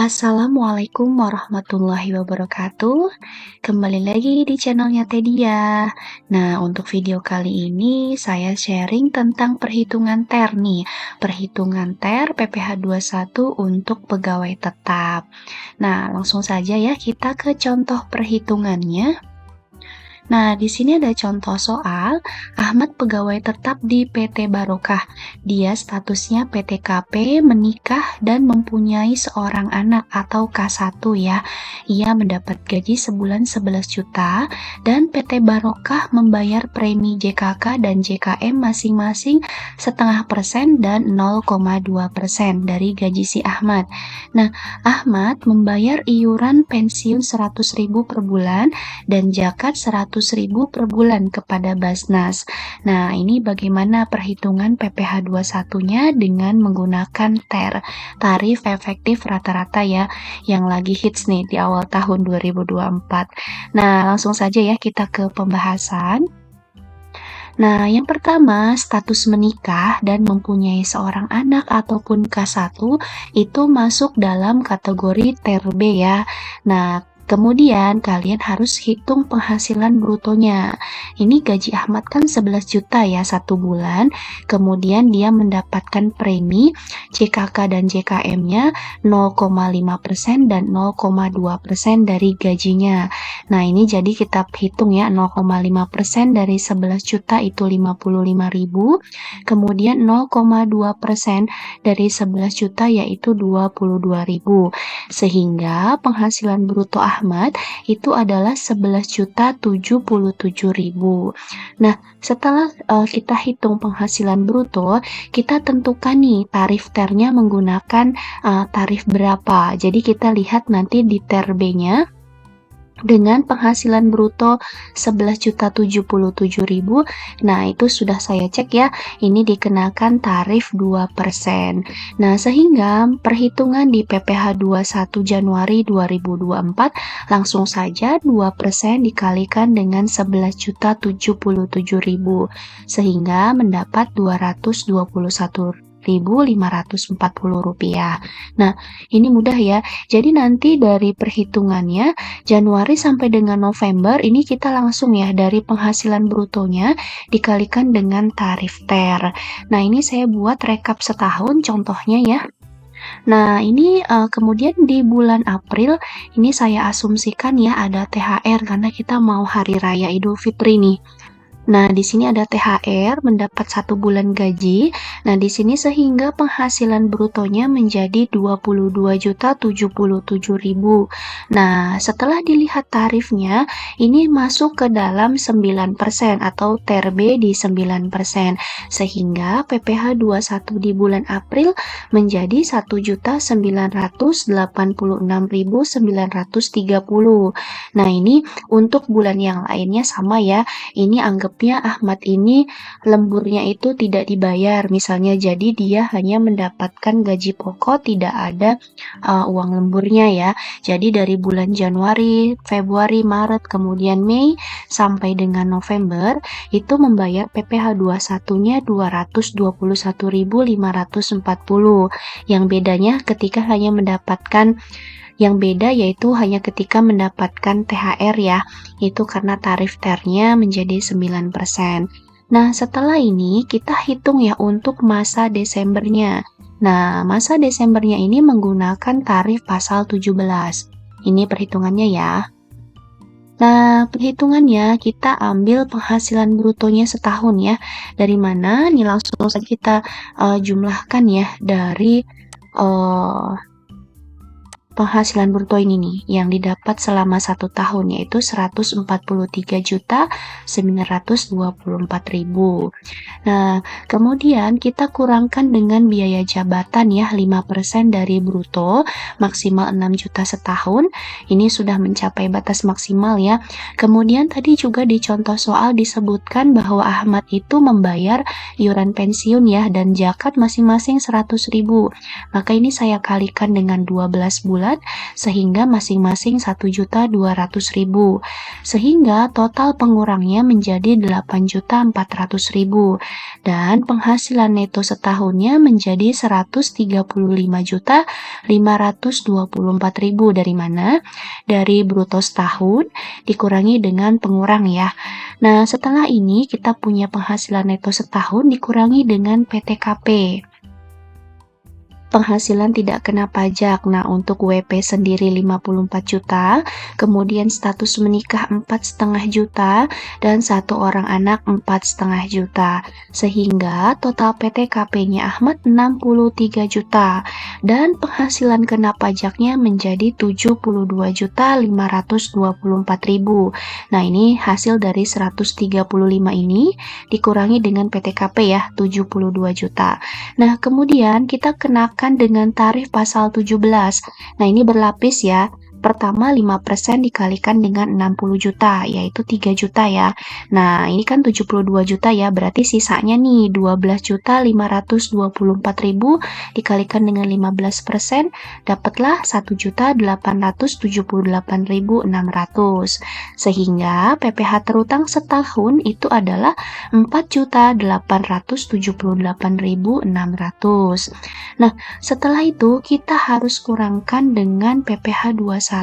Assalamualaikum warahmatullahi wabarakatuh. Kembali lagi di channelnya Tedia. Nah, untuk video kali ini saya sharing tentang perhitungan TER nih. Perhitungan TER PPh 21 untuk pegawai tetap. Nah, langsung saja ya kita ke contoh perhitungannya. Nah, di sini ada contoh soal, Ahmad pegawai tetap di PT Barokah. Dia statusnya PTKP, menikah, dan mempunyai seorang anak atau K1 ya. Ia mendapat gaji sebulan 11 juta, dan PT Barokah membayar premi JKK dan JKM masing-masing 0,5% dan 0,2% dari gaji si Ahmad. Nah, Ahmad membayar iuran pensiun 100.000 per bulan, dan zakat 100.000 per bulan kepada Basnas. Nah, ini bagaimana perhitungan PPh 21-nya dengan menggunakan TER, tarif efektif rata-rata ya, yang lagi hits nih di awal tahun 2024. Nah, langsung saja ya kita ke pembahasan. Nah, yang pertama, status menikah dan mempunyai seorang anak ataupun K1 itu masuk dalam kategori TER B ya. Nah, kemudian kalian harus hitung penghasilan brutonya. Ini gaji Ahmad kan 11 juta ya satu bulan. Kemudian dia mendapatkan premi JKK dan JKM-nya 0,5% dan 0,2% dari gajinya. Nah, ini jadi kita hitung ya, 0,5% dari 11 juta itu 55.000, kemudian 0,2% dari 11 juta yaitu 22.000. Sehingga penghasilan bruto Ahmad itu adalah 11.077.000. Nah, setelah kita hitung penghasilan bruto, kita tentukan nih tarif TER-nya menggunakan tarif berapa. Jadi kita lihat nanti di TER B-nya dengan penghasilan bruto 11.077.000. Nah, itu sudah saya cek ya, ini dikenakan tarif 2%. Nah, sehingga perhitungan di PPh 21 Januari 2024 langsung saja 2% dikalikan dengan 11.077.000 sehingga mendapat 221.540 rupiah. Nah, ini mudah ya. Jadi nanti dari perhitungannya Januari sampai dengan November ini kita langsung ya dari penghasilan brutonya dikalikan dengan tarif TER. Nah, ini saya buat rekap setahun contohnya ya. Nah, ini kemudian di bulan April ini saya asumsikan ya ada THR karena kita mau hari raya Idul Fitri nih. Nah, di sini ada THR mendapat 1 bulan gaji. Nah, di sini sehingga penghasilan brutonya menjadi 22.077.000. Nah, setelah dilihat tarifnya, ini masuk ke dalam 9% atau TER B di 9%. Sehingga PPh 21 di bulan April menjadi 1.986.930. Nah, ini untuk bulan yang lainnya sama ya. Ini anggapnya Ahmad ini lemburnya itu tidak dibayar misalnya, jadi dia hanya mendapatkan gaji pokok, tidak ada uang lemburnya ya. Jadi dari bulan Januari, Februari, Maret, kemudian Mei sampai dengan November itu membayar PPh 21-nya 221.540. Yang bedanya ketika hanya mendapatkan yang beda yaitu hanya ketika mendapatkan THR ya, itu karena tarif TER-nya menjadi 9%. Nah, setelah ini kita hitung ya untuk masa Desembernya. Nah, masa Desembernya ini menggunakan tarif pasal 17. Ini perhitungannya ya. Nah, perhitungannya kita ambil penghasilan brutonya setahun ya. Dari mana? Nih langsung saja kita jumlahkan ya dari penghasilan bruto ini nih yang didapat selama 1 tahun yaitu 143.924.000. Nah, kemudian kita kurangkan dengan biaya jabatan ya 5% dari bruto, maksimal 6 juta setahun. Ini sudah mencapai batas maksimal ya. Kemudian tadi juga di contoh soal disebutkan bahwa Ahmad itu membayar iuran pensiun ya dan zakat masing-masing 100.000. Maka ini saya kalikan dengan 12 bulan bulan, sehingga masing-masing 1.200.000. Sehingga total pengurangnya menjadi 8.400.000 dan penghasilan neto setahunnya menjadi 135.524.000. Dari mana? Dari bruto setahun dikurangi dengan pengurang ya. Nah, setelah ini kita punya penghasilan neto setahun dikurangi dengan PTKP. Penghasilan tidak kena pajak. Nah, untuk WP sendiri 54 juta, kemudian status menikah 4,5 juta, dan satu orang anak 4,5 juta. Sehingga total PTKP-nya Ahmad 63 juta, dan penghasilan kena pajaknya menjadi 72.524.000. Nah, ini hasil dari 135 ini dikurangi dengan PTKP ya, 72 juta. Nah, kemudian kita kenakan dengan tarif pasal 17. Nah, ini berlapis ya. Pertama 5% dikalikan dengan 60 juta, yaitu 3 juta ya. Nah, ini kan 72 juta ya, berarti sisanya nih 12.524.000 dikalikan dengan 15%, dapatlah 1.878.600. Sehingga PPh terutang setahun itu adalah 4.878.600. Nah, setelah itu kita harus kurangkan dengan PPh 21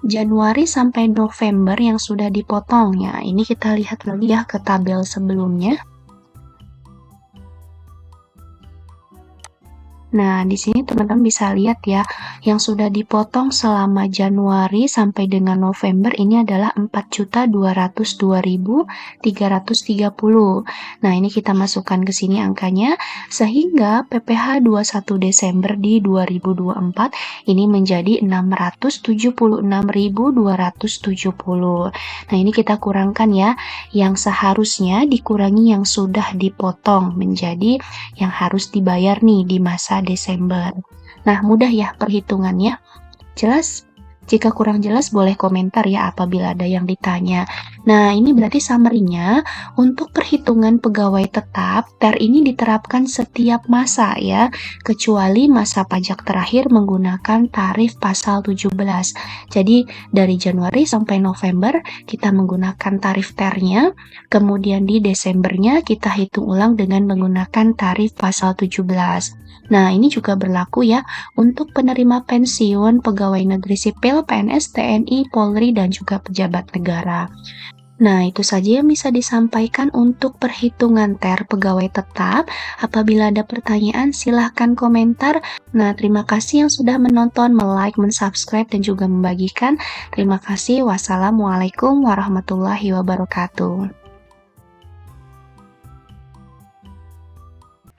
Januari sampai November yang sudah dipotongnya. Ini kita lihat lagi ya ke tabel sebelumnya. Nah, di sini teman-teman bisa lihat ya, yang sudah dipotong selama Januari sampai dengan November ini adalah 4.202.330. Nah, ini kita masukkan ke sini angkanya, sehingga PPh 21 Desember di 2024 ini menjadi 676.270. Nah, ini kita kurangkan ya, yang seharusnya dikurangi yang sudah dipotong menjadi yang harus dibayar nih di masa Desember. Nah, mudah ya perhitungannya. Jelas? Jika kurang jelas boleh komentar ya apabila ada yang ditanya. Nah, ini berarti summary-nya untuk perhitungan pegawai tetap, TER ini diterapkan setiap masa ya, kecuali masa pajak terakhir menggunakan tarif pasal 17. Jadi, dari Januari sampai November kita menggunakan tarif TER-nya, kemudian di Desembernya kita hitung ulang dengan menggunakan tarif pasal 17. Nah, ini juga berlaku ya untuk penerima pensiun pegawai negeri sipil, PNS, TNI, Polri, dan juga pejabat negara. Nah, itu saja yang bisa disampaikan untuk perhitungan TER pegawai tetap. Apabila ada pertanyaan, silahkan komentar. Nah, terima kasih yang sudah menonton, like, subscribe, dan juga membagikan. Terima kasih. Wassalamualaikum warahmatullahi wabarakatuh.